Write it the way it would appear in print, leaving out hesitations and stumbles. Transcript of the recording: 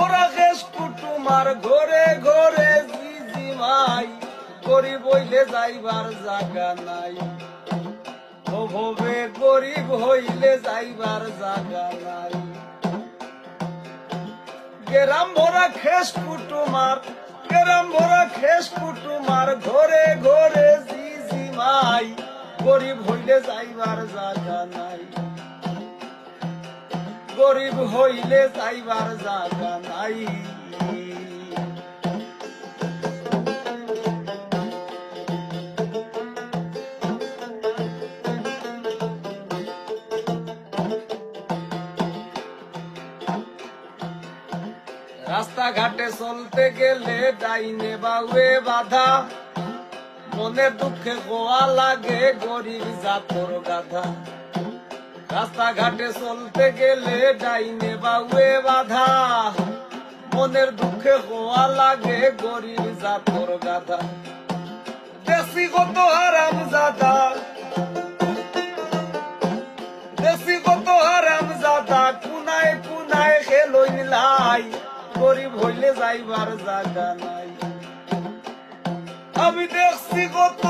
ভরা খেস কুটুমার ঘরে ঘরে জিজিমাই, গরিব হইলে যাইবার জাগা নাই, ভবে গরিব হইলে যাইবার জাগা নাই। গেরাম ভরা খেস কুটুমার, গেরাম ভরা খেস কুটুমার ঘরে ঘরে জিজিমাই, গরিব হইলে যাইবার জাগা নাই, গরিব হইলে যাইবার জাগা নাই। রাস্তাঘাটে চলতে গেলে ডাইনে বাউয়ে বাধা, মনে দুঃখে গোয়া লাগে গরিব জাতর গাধা। রাস্তাঘাটে চলতে গেলে ডাইনে বাউয়ে বাধা, মনের দুঃখে গোয়া লাগে গরিব জাতর গাধা। দেশি কত হারাম জাদা, দেশি কত হারাম জাদা, কুনায় কুনায় খেলইন লাই, গরিব হইলে যাইবার জাগা নাই। আমি দেখছি কত